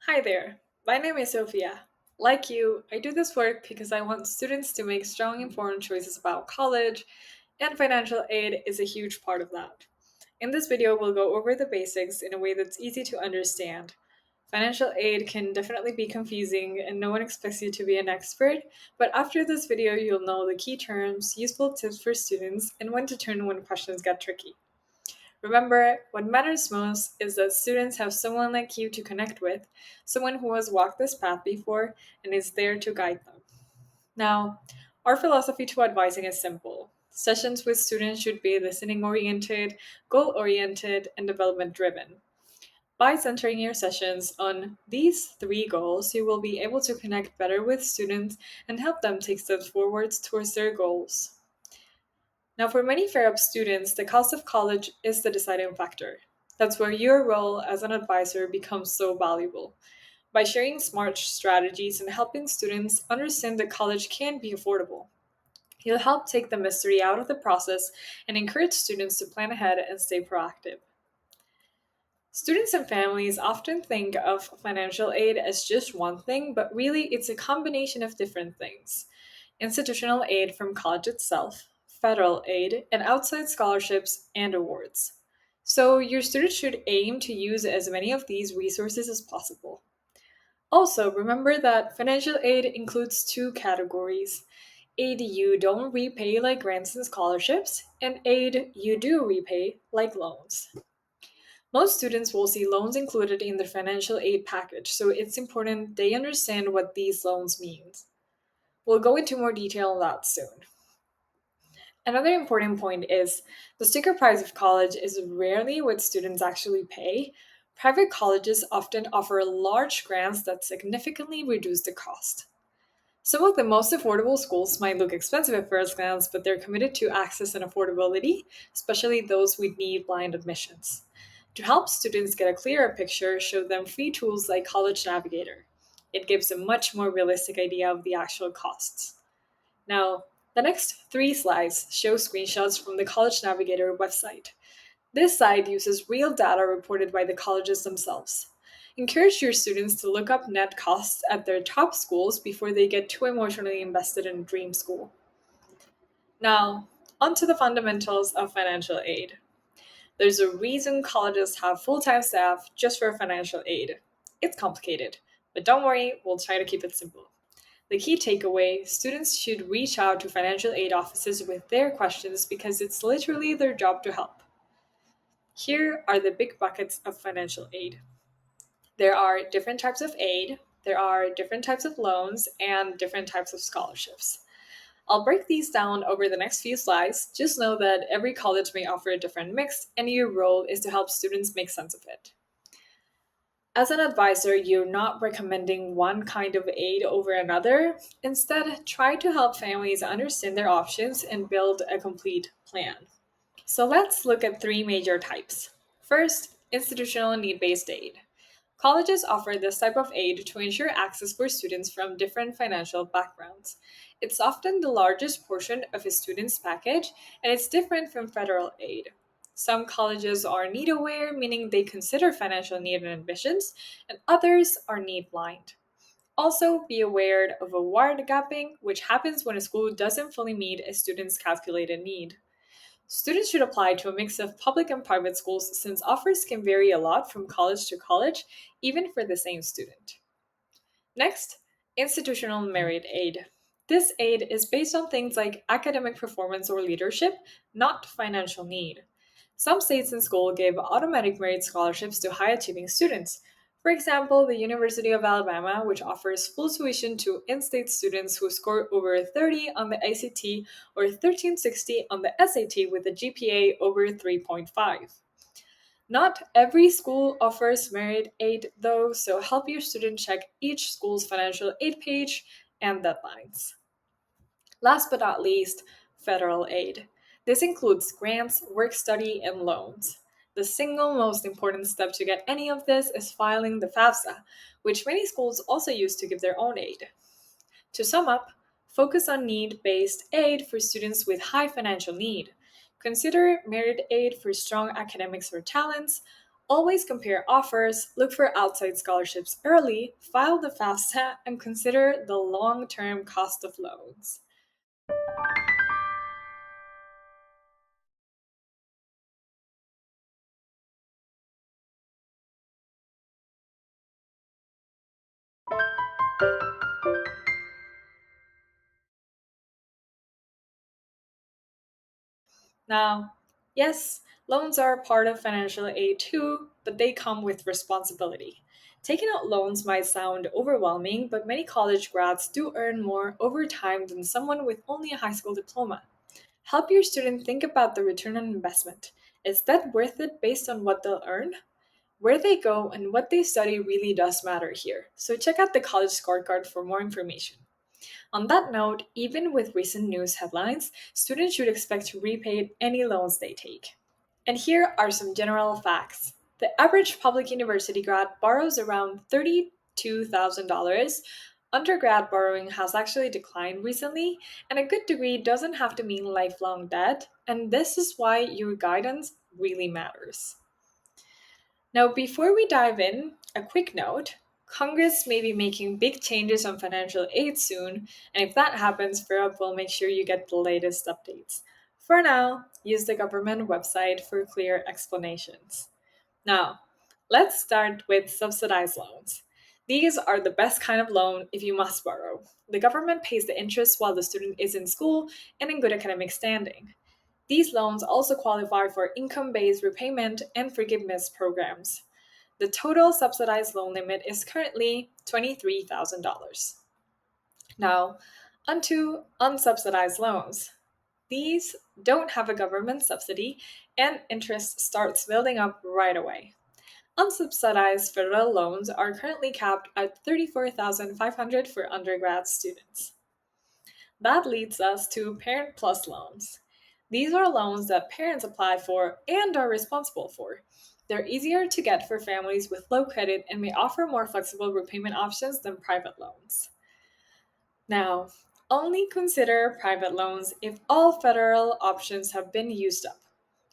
Hi there, my name is Sophia. Like you, I do this work because I want students to make strong, informed choices about college, and financial aid is a huge part of that. In this video, we'll go over the basics in a way that's easy to understand. Financial aid can definitely be confusing, and no one expects you to be an expert, but after this video, you'll know the key terms, useful tips for students, and when to turn when questions get tricky. Remember, what matters most is that students have someone like you to connect with, someone who has walked this path before and is there to guide them. Now, our philosophy to advising is simple. Sessions with students should be listening oriented, goal oriented, and development driven. By centering your sessions on these three goals, you will be able to connect better with students and help them take steps forwards towards their goals. Now, for many Fair Up students, the cost of college is the deciding factor. That's where your role as an advisor becomes so valuable. By sharing smart strategies and helping students understand that college can be affordable, you'll help take the mystery out of the process and encourage students to plan ahead and stay proactive. Students and families often think of financial aid as just one thing, but really it's a combination of different things: institutional aid from college itself, federal aid, and outside scholarships and awards. So, your students should aim to use as many of these resources as possible. Also, remember that financial aid includes two categories: aid you don't repay, like grants and scholarships, and aid you do repay, like loans. Most students will see loans included in their financial aid package, so it's important they understand what these loans mean. We'll go into more detail on that soon. Another important point is the sticker price of college is rarely what students actually pay. Private colleges often offer large grants that significantly reduce the cost. Some of the most affordable schools might look expensive at first glance, but they're committed to access and affordability, especially those with need blind admissions. To help students get a clearer picture, show them free tools like College Navigator. It gives a much more realistic idea of the actual costs. Now, the next three slides show screenshots from the College Navigator website. This site uses real data reported by the colleges themselves. Encourage your students to look up net costs at their top schools before they get too emotionally invested in a dream school. Now, onto the fundamentals of financial aid. There's a reason colleges have full time staff just for financial aid. It's complicated, but don't worry, we'll try to keep it simple. The key takeaway: students should reach out to financial aid offices with their questions because it's literally their job to help. Here are the big buckets of financial aid. There are different types of aid, there are different types of loans, and different types of scholarships. I'll break these down over the next few slides. Just know that every college may offer a different mix, and your role is to help students make sense of it. As an advisor, you're not recommending one kind of aid over another. Instead, try to help families understand their options and build a complete plan. So let's look at three major types. First, institutional need based aid. Colleges offer this type of aid to ensure access for students from different financial backgrounds. It's often the largest portion of a student's package, and it's different from federal aid. Some colleges are need aware, meaning they consider financial need in admissions, and others are need blind. Also, be aware of award gapping, which happens when a school doesn't fully meet a student's calculated need. Students should apply to a mix of public and private schools since offers can vary a lot from college to college, even for the same student. Next, institutional merit aid. This aid is based on things like academic performance or leadership, not financial need. Some states and schools give automatic merit scholarships to high achieving students. For example, the University of Alabama, which offers full tuition to in state students who score over 30 on the ACT or 1360 on the SAT with a GPA over 3.5. Not every school offers merit aid though, so help your student check each school's financial aid page and deadlines. Last but not least, federal aid. This includes grants, work study, and loans. The single most important step to get any of this is filing the FAFSA, which many schools also use to give their own aid. To sum up, focus on need based aid for students with high financial need. Consider merit aid for strong academics or talents, Always compare offers, look for outside scholarships early, file the FAFSA, and consider the long term cost of loans. Now, yes, loans are part of financial aid too, but they come with responsibility. Taking out loans might sound overwhelming, but many college grads do earn more over time than someone with only a high school diploma. Help your student think about the return on investment. Is that worth it based on what they'll earn? Where they go and what they study really does matter here, so check out the college scorecard for more information. On that note, even with recent news headlines, students should expect to repay any loans they take. And here are some general facts. The average public university grad borrows around $32,000. Undergrad borrowing has actually declined recently, and a good degree doesn't have to mean lifelong debt, and this is why your guidance really matters. Now, before we dive in, a quick note. Congress may be making big changes on financial aid soon, and if that happens, FAIRUP will make sure you get the latest updates. For now, use the government website for clear explanations. Now, let's start with subsidized loans. These are the best kind of loan if you must borrow. The government pays the interest while the student is in school and in good academic standing. These loans also qualify for income based repayment and forgiveness programs. The total subsidized loan limit is currently $23,000. Now, onto unsubsidized loans. These don't have a government subsidy, and interest starts building up right away. Unsubsidized federal loans are currently capped at $34,500 for undergrad students. That leads us to Parent Plus loans. These are loans that parents apply for and are responsible for. They're easier to get for families with low credit and may offer more flexible repayment options than private loans. Now, only consider private loans if all federal options have been used up.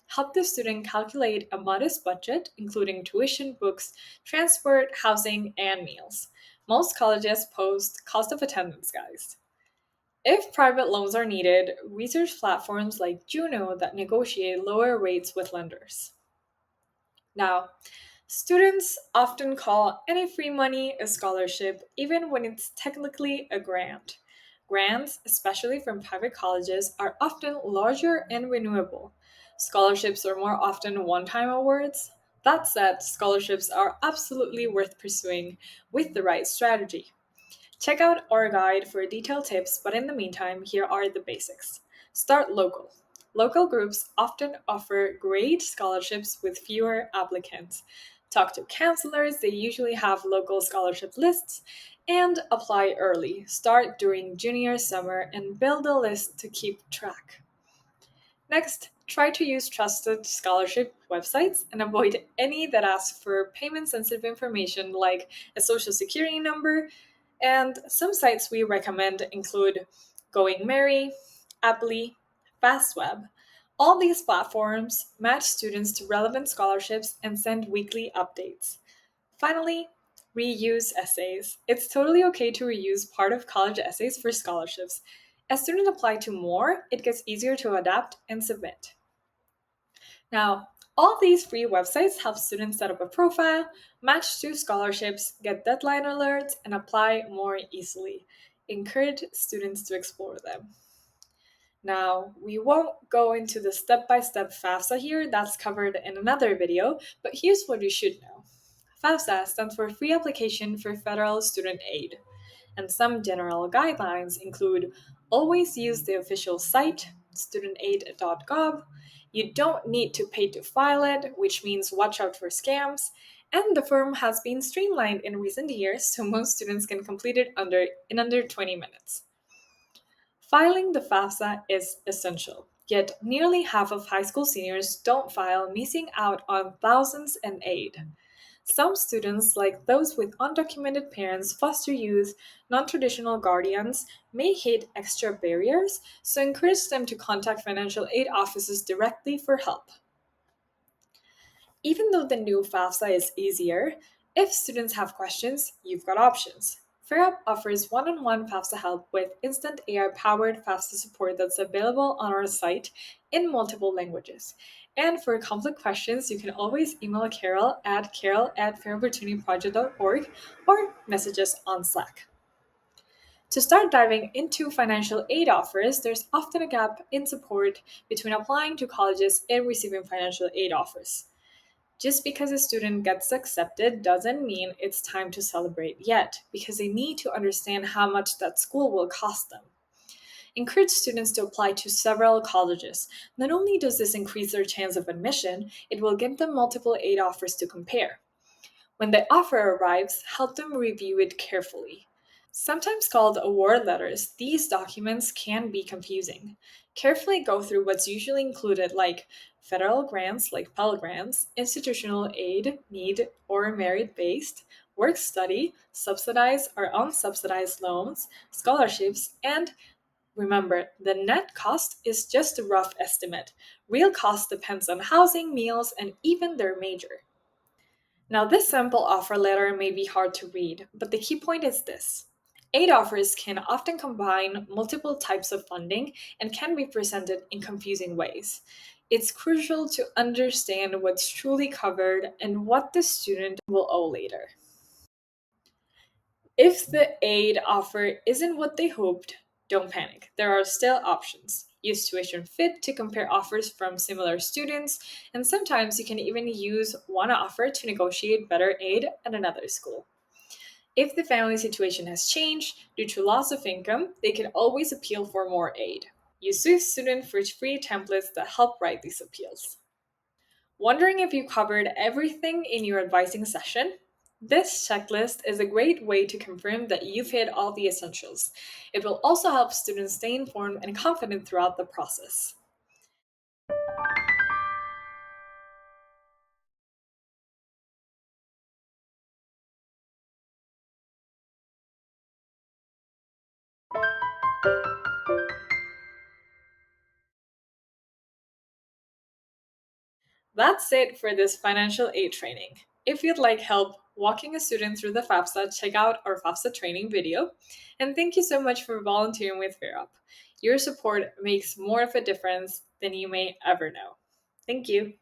Help the student calculate a modest budget, including tuition, books, transport, housing, and meals. Most colleges post cost of attendance guides. If private loans are needed, research platforms like Juno that negotiate lower rates with lenders. Now, students often call any free money a scholarship, even when it's technically a grant. Grants, especially from private colleges, are often larger and renewable. Scholarships are more often one time awards. That said, scholarships are absolutely worth pursuing with the right strategy. Check out our guide for detailed tips, but in the meantime, here are the basics. Start local. Local groups often offer great scholarships with fewer applicants. Talk to counselors, they usually have local scholarship lists, and apply early. Start during junior summer and build a list to keep track. Next, try to use trusted scholarship websites and avoid any that ask for payment sensitive information like a social security number. And some sites we recommend include Going Merry, Apply, FastWeb. All these platforms match students to relevant scholarships and send weekly updates. Finally, reuse essays. It's totally okay to reuse part of college essays for scholarships. As students apply to more, it gets easier to adapt and submit. Now, all these free websites help students set up a profile, match to scholarships, get deadline alerts, and apply more easily. Encourage students to explore them. Now, we won't go into the step-by-step FAFSA here, that's covered in another video, but here's what you should know. FAFSA stands for Free Application for Federal Student Aid, and some general guidelines include always use the official site, studentaid.gov. You don't need to pay to file it, which means watch out for scams. And the form has been streamlined in recent years, so most students can complete it in under 20 minutes. Filing the FAFSA is essential, yet nearly half of high school seniors don't file, missing out on thousands in aid. Some students, like those with undocumented parents, foster youth, non traditional guardians, may hit extra barriers, so encourage them to contact financial aid offices directly for help. Even though the new FAFSA is easier, if students have questions, you've got options. FairUp offers one-on-one FAFSA help with instant AI-powered FAFSA support that's available on our site in multiple languages. And for complex questions, you can always email carol@fairopportunityproject.org or message us on Slack. To start diving into financial aid offers, there's often a gap in support between applying to colleges and receiving financial aid offers. Just because a student gets accepted doesn't mean it's time to celebrate yet, because they need to understand how much that school will cost them. Encourage students to apply to several colleges. Not only does this increase their chance of admission, it will give them multiple aid offers to compare. When the offer arrives, help them review it carefully. Sometimes called award letters, these documents can be confusing. Carefully go through what's usually included, like federal grants, like Pell Grants, institutional aid, need or merit based, work study, subsidized or unsubsidized loans, scholarships, and remember, the net cost is just a rough estimate. Real cost depends on housing, meals, and even their major. Now, this sample offer letter may be hard to read, but the key point is this. Aid offers can often combine multiple types of funding and can be presented in confusing ways. It's crucial to understand what's truly covered and what the student will owe later. If the aid offer isn't what they hoped, don't panic. There are still options. Use Tuition Fit to compare offers from similar students, and sometimes you can even use one offer to negotiate better aid at another school. If the family situation has changed due to loss of income, they can always appeal for more aid. Use Swift Student for free templates that help write these appeals. Wondering if you covered everything in your advising session? This checklist is a great way to confirm that you've hit all the essentials. It will also help students stay informed and confident throughout the process. That's it for this financial aid training. If you'd like help walking a student through the FAFSA, check out our FAFSA training video. And thank you so much for volunteering with FairUp. Your support makes more of a difference than you may ever know. Thank you.